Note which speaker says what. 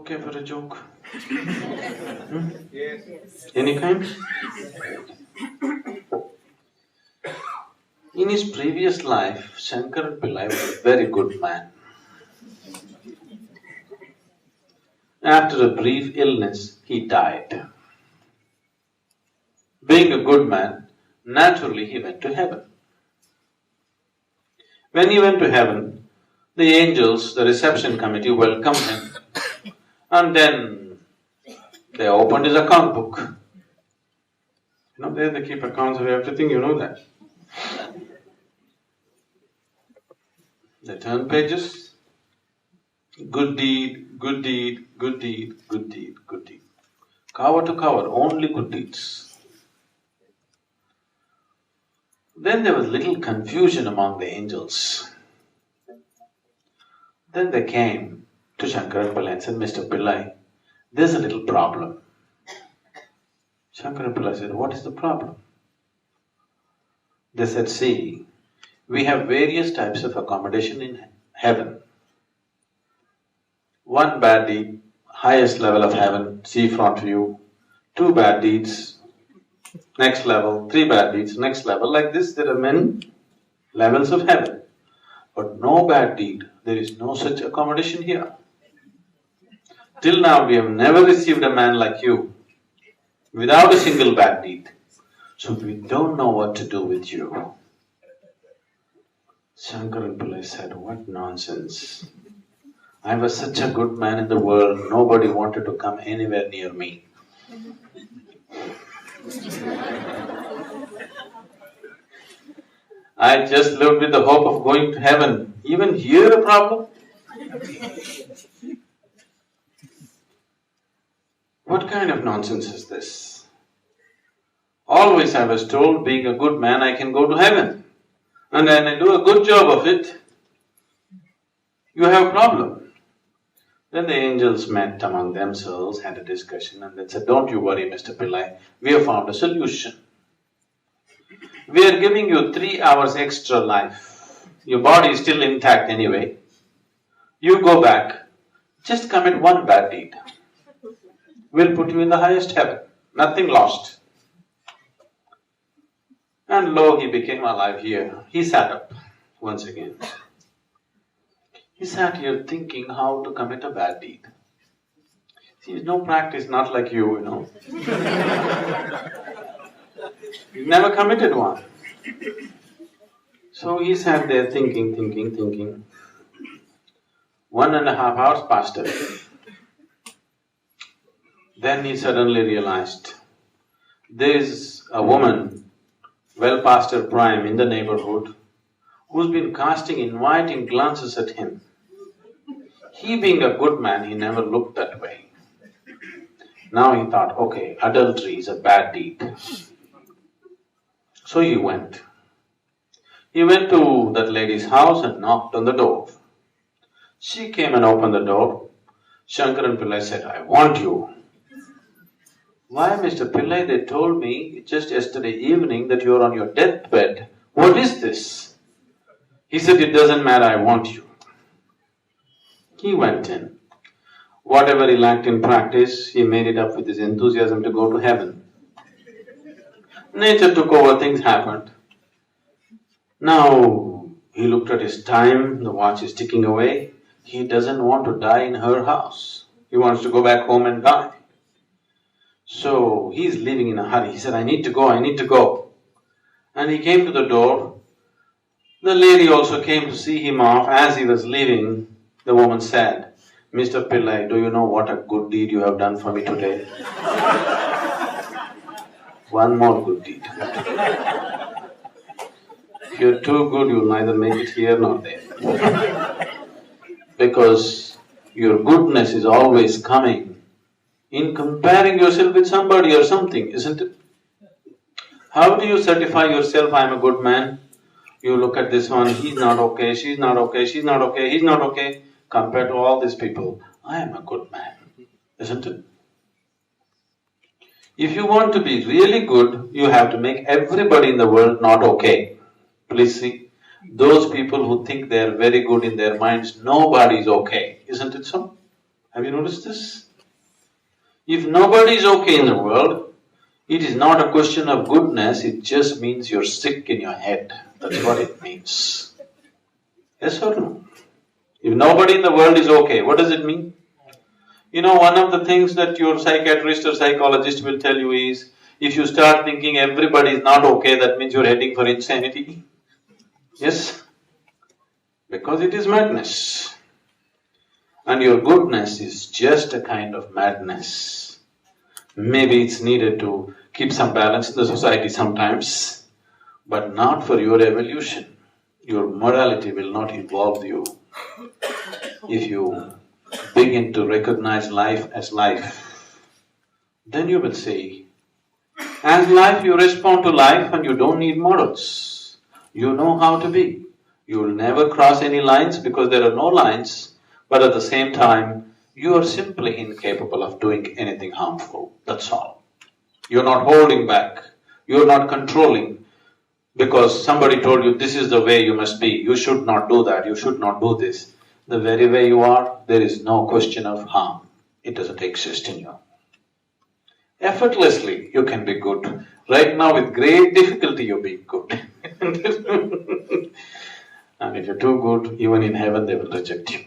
Speaker 1: okay for a joke?
Speaker 2: Yes.
Speaker 1: Any kind? In his previous life, Shankaran Pillai was a very good man. After a brief illness, he died. Being a good man, naturally he went to heaven. When he went to heaven, the angels, the reception committee welcomed him, and then they opened his account book. There they keep accounts of everything, you know that. They turn pages, good deed, good deed, good deed, good deed, good deed. Cover to cover, only good deeds. Then there was little confusion among the angels. Then they came to Shankaran Pillai and said, Mr. Pillai, there's a little problem. Shankaran Pillai said, what is the problem? They said, see, we have various types of accommodation in heaven. One bad deed, highest level of heaven, seafront view. 2 bad deeds, next level. 3 bad deeds, next level. Like this, there are many levels of heaven. But no bad deed, there is no such accommodation here. Till now we have never received a man like you without a single bad deed. So we don't know what to do with you. Shankaran Pillai said, what nonsense. I was such a good man in the world, nobody wanted to come anywhere near me. I just lived with the hope of going to heaven. Even here a problem? What kind of nonsense is this? Always I was told, being a good man, I can go to heaven. And when I do a good job of it, you have a problem. Then the angels met among themselves, had a discussion, and they said, don't you worry, Mr. Pillai, we have found a solution. We are giving you 3 hours extra life. Your body is still intact anyway. You go back, just commit 1 bad deed. We'll put you in the highest heaven, nothing lost. And lo, he became alive here. He sat up once again. He sat here thinking how to commit a bad deed. See, no practice, not like you, you know. He's never committed one. So he sat there thinking. 1.5 hours passed away. Then he suddenly realized, there is a woman, well past her prime in the neighborhood, who's been casting inviting glances at him. He being a good man, he never looked that way. Now he thought, okay, adultery is a bad deed. So he went. He went to that lady's house and knocked on the door. She came and opened the door. Shankaran Pillai said, I want you. Why, Mr. Pillai, they told me just yesterday evening that you are on your deathbed. What is this? He said, it doesn't matter, I want you. He went in. Whatever he lacked in practice, he made it up with his enthusiasm to go to heaven. Nature took over, things happened. Now, he looked at his time, the watch is ticking away. He doesn't want to die in her house. He wants to go back home and die. So, he's leaving in a hurry. He said, I need to go. And he came to the door. The lady also came to see him off. As he was leaving, the woman said, Mr. Pillai, do you know what a good deed you have done for me today? One more good deed. If you're too good, you'll neither make it here nor there. Because your goodness is always coming in comparing yourself with somebody or something, isn't it? How do you certify yourself, I'm a good man? You look at this one, he's not okay, she's not okay, she's not okay, he's not okay. Compared to all these people, I am a good man, isn't it? If you want to be really good, you have to make everybody in the world not okay. Please see, those people who think they are very good in their minds, nobody is okay, isn't it so? Have you noticed this? If nobody is okay in the world, it is not a question of goodness, it just means you're sick in your head. That's what it means. Yes or no? If nobody in the world is okay, what does it mean? You know, one of the things that your psychiatrist or psychologist will tell you is, if you start thinking everybody is not okay, that means you're heading for insanity. Yes? Because it is madness. And your goodness is just a kind of madness. Maybe it's needed to keep some balance in the society sometimes, but not for your evolution. Your morality will not involve you. If you begin to recognize life as life, then you will see, as life you respond to life and you don't need morals. You know how to be. You will never cross any lines because there are no lines, but at the same time, you are simply incapable of doing anything harmful, that's all. You're not holding back, you're not controlling because somebody told you this is the way you must be, you should not do that, you should not do this. The very way you are, there is no question of harm. It doesn't exist in you. Effortlessly, you can be good. Right now, with great difficulty, you're being good. And if you're too good, even in heaven, they will reject you.